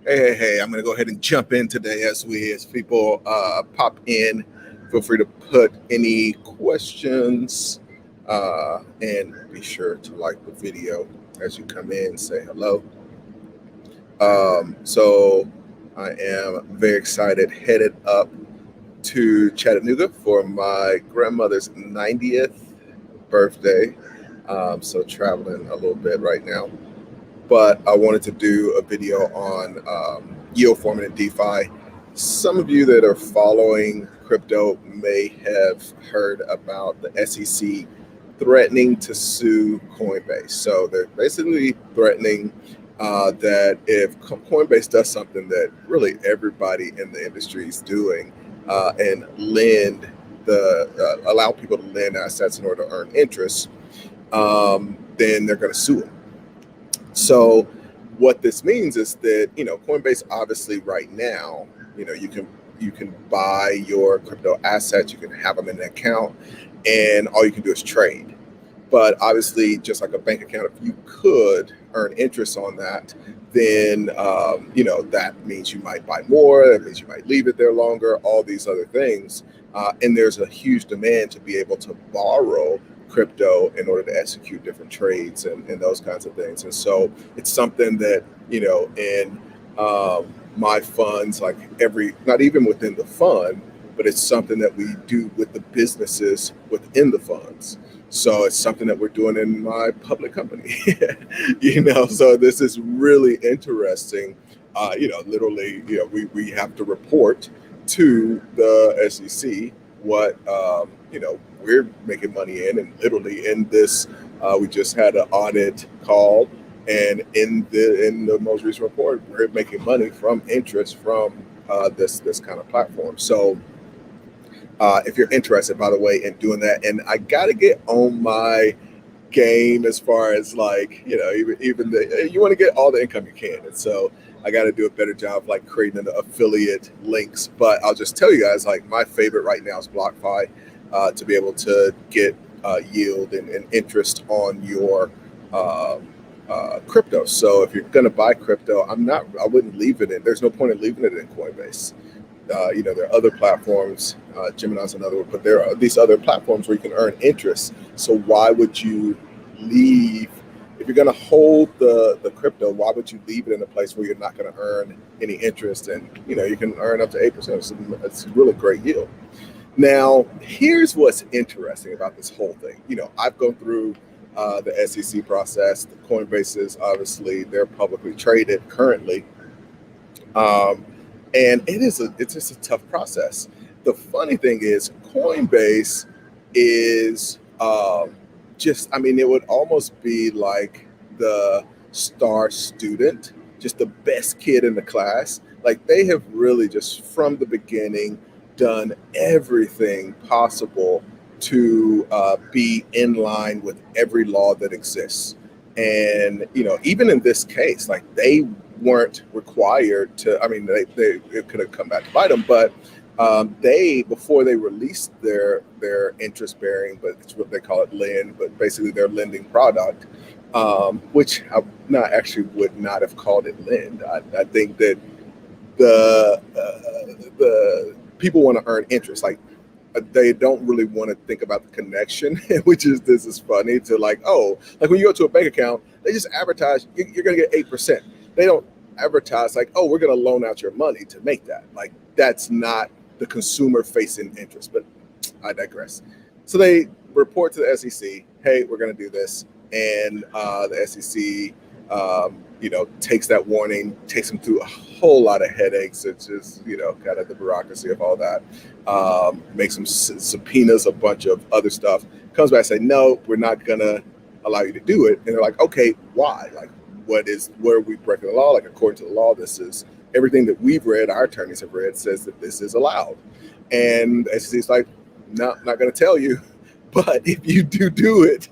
Hey, I'm going to go ahead and jump in today as people pop in. Feel free to put any questions and be sure to like the video as you come in, say hello. So I am very excited, headed up to Chattanooga for my grandmother's 90th birthday. So traveling a little bit right now. But I wanted to do a video on yield farming and DeFi. Some of you that are following crypto may have heard about the SEC threatening to sue Coinbase. So they're basically threatening that if Coinbase does something that really everybody in the industry is doing and allow people to lend assets in order to earn interest, then they're going to sue them. So what this means is that, Coinbase obviously right now, you can buy your crypto assets, you can have them in an account, and all you can do is trade. But obviously, just like a bank account, if you could earn interest on that, then that means you might buy more. That means you might leave it there longer. All these other things, and there's a huge demand to be able to borrow crypto in order to execute different trades and those kinds of things. And so it's something that, in my funds, like not even within the fund, but it's something that we do with the businesses within the funds. So it's something that we're doing in my public company, so this is really interesting. Literally, we have to report to the SEC what, we're making money in, and literally in this, we just had an audit call, and in the most recent report, we're making money from interest from this kind of platform. So if you're interested, by the way, in doing that, and I got to get on my game as far as even you want to get all the income you can, and so I got to do a better job like creating the affiliate links. But I'll just tell you guys, like, my favorite right now is BlockFi, to be able to get yield and interest on your crypto. So if you're going to buy crypto, I wouldn't leave it in. There's no point in leaving it in Coinbase. There are other platforms, Gemini's another one, but there are these other platforms where you can earn interest. So why would you leave? If you're going to hold the crypto, why would you leave it in a place where you're not going to earn any interest? And, you can earn up to 8%. It's a really great yield. Now, here's what's interesting about this whole thing. I've gone through the SEC process. The Coinbases, obviously, they're publicly traded currently. And it's just a tough process. The funny thing is, Coinbase is it would almost be like the star student, just the best kid in the class. Like, they have really just from the beginning done everything possible to be in line with every law that exists. And, even in this case, like, they weren't required to, it could have come back to bite them, but before they released their interest bearing, but it's what they call it, lend, but basically their lending product, which I would not have called it lend. I think that the people want to earn interest. Like, they don't really want to think about the connection, this is funny to like when you go to a bank account, they just advertise you're going to get 8%. They don't advertise like, we're going to loan out your money to make that. Like, that's not the consumer facing interest, but I digress. So they report to the SEC, hey, we're going to do this. And the SEC, takes that warning, takes them through a whole lot of headaches. It's just, kind of the bureaucracy of all that. Makes them subpoenas a bunch of other stuff. Comes back and say, no, we're not going to allow you to do it. And they're like, okay, why? Like, where are we breaking the law? Like, according to the law, this is everything that we've read, our attorneys have read, says that this is allowed. And the SEC is like, no, not going to tell you. But if you do it,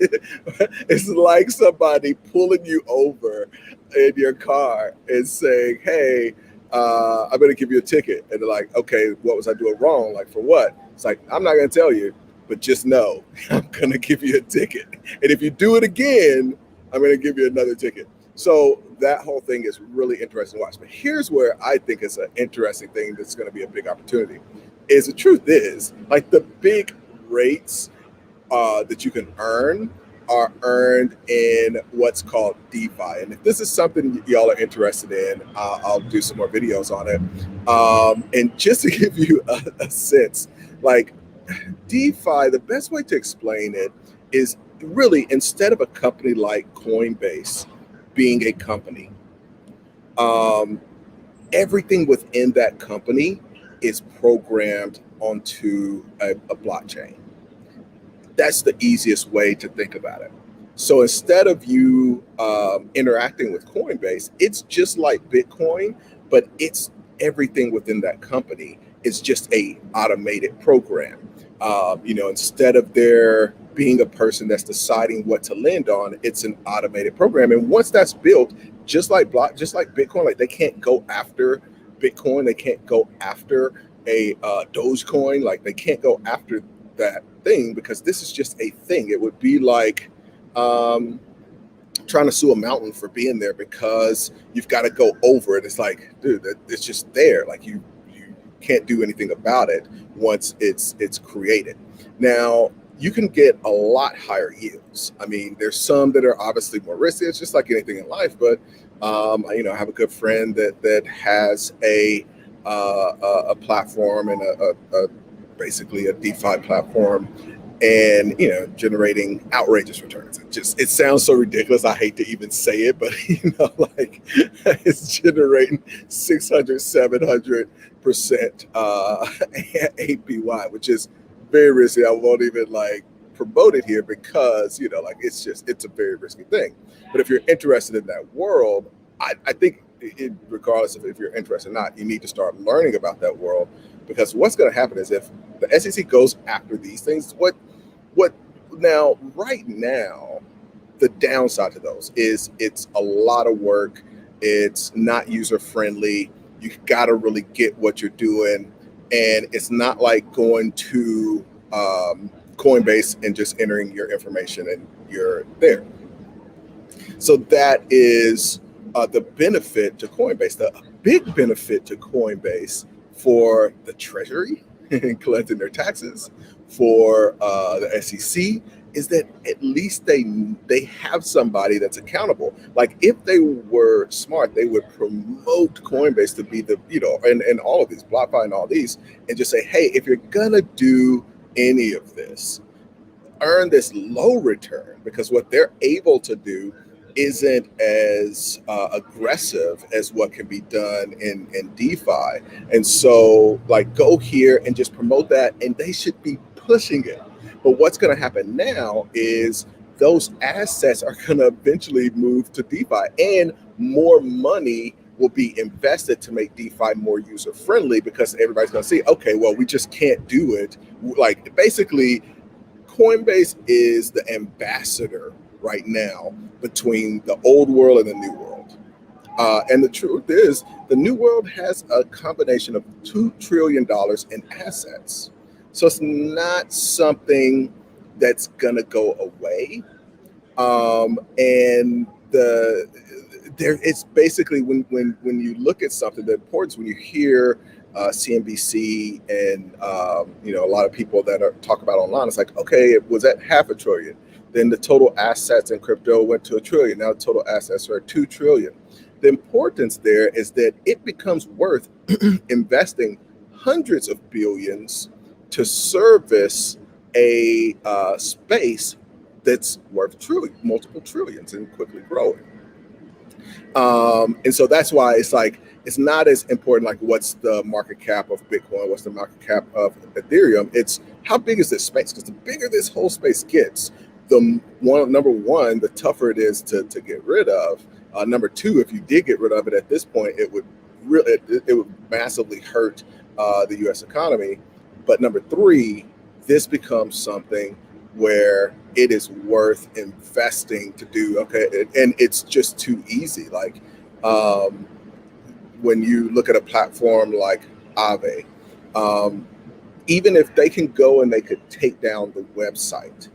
it's like somebody pulling you over in your car and saying, hey, I'm going to give you a ticket. And they're like, okay, what was I doing wrong? Like, for what? It's like, I'm not going to tell you, but just know I'm going to give you a ticket. And if you do it again, I'm going to give you another ticket. So that whole thing is really interesting to watch. But here's where I think it's an interesting thing that's going to be a big opportunity. Is the truth is like the big rates that you can earn are earned in what's called DeFi. And if this is something y'all are interested in, I'll do some more videos on it. And just to give you a sense, like DeFi, the best way to explain it is really instead of a company like Coinbase being a company, um, everything within that company is programmed onto a blockchain. That's the easiest way to think about it. So instead of you interacting with Coinbase, it's just like Bitcoin, but it's everything within that company is just a automated program. Instead of there being a person that's deciding what to lend on, it's an automated program. And once that's built, just like Bitcoin, like they can't go after Bitcoin, they can't go after a Dogecoin, like they can't go after that thing because this is just a thing. It would be like trying to sue a mountain for being there because you've got to go over it. It's like, dude, it's just there. Like you can't do anything about it once it's created. Now you can get a lot higher yields. I mean, there's some that are obviously more risky. It's just like anything in life. But I have a good friend that has a platform and a basically a DeFi platform, and generating outrageous returns. It sounds so ridiculous. I hate to even say it, but like it's generating 600, 700% APY, which is very risky. I won't even like promote it here because like it's a very risky thing. But if you're interested in that world, I think regardless of if you're interested or not, you need to start learning about that world, because what's going to happen is if the SEC goes after these things, what now right now the downside to those is it's a lot of work, it's not user friendly, you got to really get what you're doing, and it's not like going to Coinbase and just entering your information and you're there. So that is the benefit to Coinbase. The big benefit to Coinbase for the Treasury and collecting their taxes, for the SEC, is that at least they have somebody that's accountable. Like if they were smart, they would promote Coinbase to be the and all of these BlockFi and all these, and just say, hey, if you're gonna do any of this, earn this low return, because what they're able to do isn't as aggressive as what can be done in DeFi. And so like go here and just promote that, and they should be pushing it. But what's going to happen now is those assets are going to eventually move to DeFi, and more money will be invested to make DeFi more user friendly, because everybody's going to see, okay, well, we just can't do it. Like basically Coinbase is the ambassador right now between the old world and the new world. And the truth is, the new world has a combination of $2 trillion in assets. So it's not something that's going to go away. And it's basically when you look at something, the importance when you hear CNBC and a lot of people that talk about online, it's like, okay, it was at $500 billion. Then the total assets in crypto went to $1 trillion. Now total assets are $2 trillion. The importance there is that it becomes worth investing hundreds of billions to service a space that's worth multiple trillions and quickly growing. And so that's why it's like, it's not as important like what's the market cap of Bitcoin, what's the market cap of Ethereum. It's how big is this space? Because the bigger this whole space gets, number one, the tougher it is to get rid of. Number two, if you did get rid of it at this point, it would massively hurt the U.S. economy. But number three, this becomes something where it is worth investing to do. Okay, and it's just too easy. Like when you look at a platform like Aave, even if they can go and they could take down the website,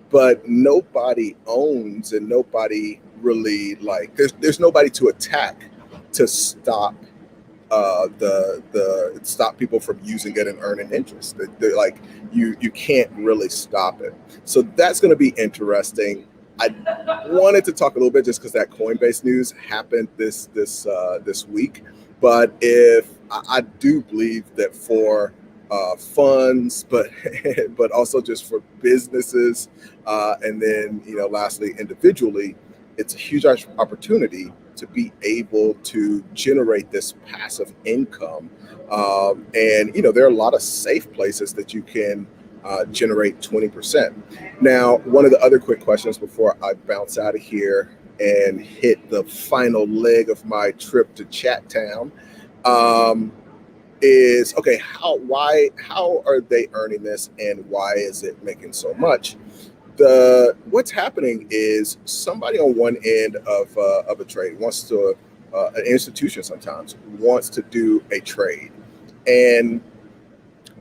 but nobody owns and nobody really like there's nobody to attack to stop the stop people from using it and earning interest. They're like you can't really stop it. So that's going to be interesting. I wanted to talk a little bit just because that Coinbase news happened this week, but if I do believe that for funds, but but also just for businesses, and then lastly individually, it's a huge opportunity to be able to generate this passive income. And there are a lot of safe places that you can generate 20%. Now, one of the other quick questions before I bounce out of here and hit the final leg of my trip to Chat Town, is okay, how are they earning this and why is it making so much? What's happening is somebody on one end of a trade wants to an institution sometimes wants to do a trade, and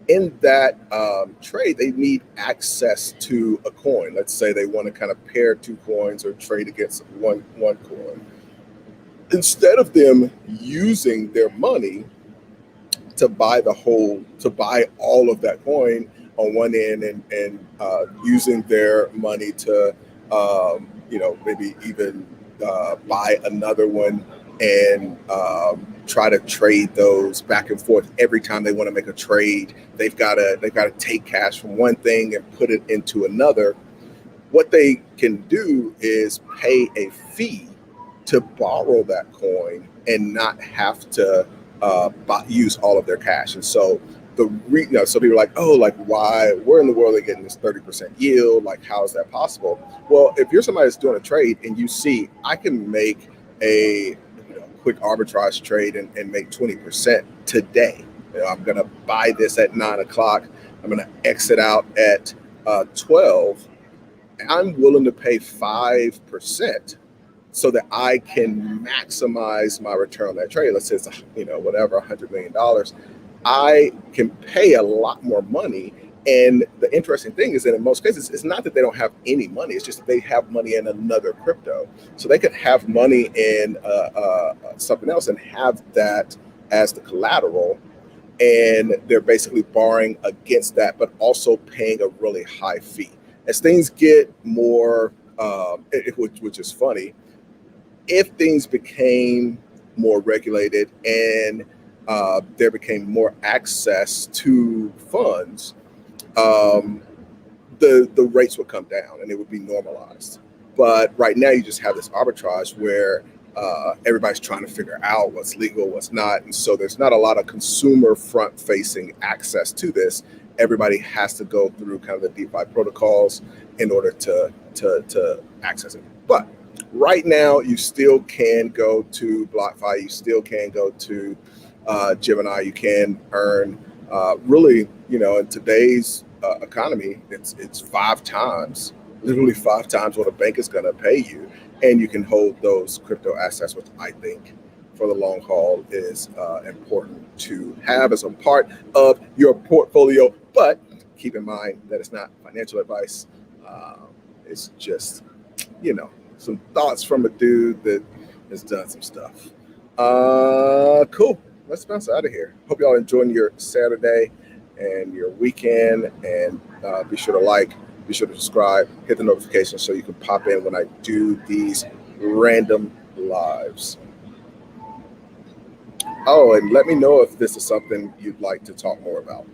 in that trade they need access to a coin. Let's say they want to kind of pair two coins or trade against one coin. Instead of them using their money to buy all of that coin on one end and using their money to maybe even buy another one and try to trade those back and forth every time they want to make a trade. They've got to take cash from one thing and put it into another. What they can do is pay a fee to borrow that coin and not have to use all of their cash. And so so people are like, oh, like why? Where in the world are they getting this 30% yield? Like, how is that possible? Well, if you're somebody that's doing a trade and you see I can make a quick arbitrage trade and make 20% today. I'm gonna buy this at 9 o'clock. I'm gonna exit out at 12. I'm willing to pay 5% so that I can maximize my return on that trade. Let's say it's whatever, $100 million. I can pay a lot more money. And the interesting thing is that in most cases, it's not that they don't have any money. It's just that they have money in another crypto. So they could have money in something else and have that as the collateral. And they're basically borrowing against that, but also paying a really high fee. As things get more, which is funny, if things became more regulated and there became more access to funds, the rates would come down and it would be normalized. But right now you just have this arbitrage where everybody's trying to figure out what's legal, what's not. And so there's not a lot of consumer front facing access to this. Everybody has to go through kind of the DeFi protocols in order to access it. But right now, you still can go to BlockFi. You still can go to Gemini. You can earn really, in today's economy, it's literally five times what a bank is going to pay you, and you can hold those crypto assets, which I think for the long haul is important to have as a part of your portfolio. But keep in mind that it's not financial advice. It's just, some thoughts from a dude that has done some stuff. Cool. Let's bounce out of here. Hope y'all enjoying your Saturday and your weekend. And be sure to be sure to subscribe, hit the notification so you can pop in when I do these random lives. Oh, and let me know if this is something you'd like to talk more about.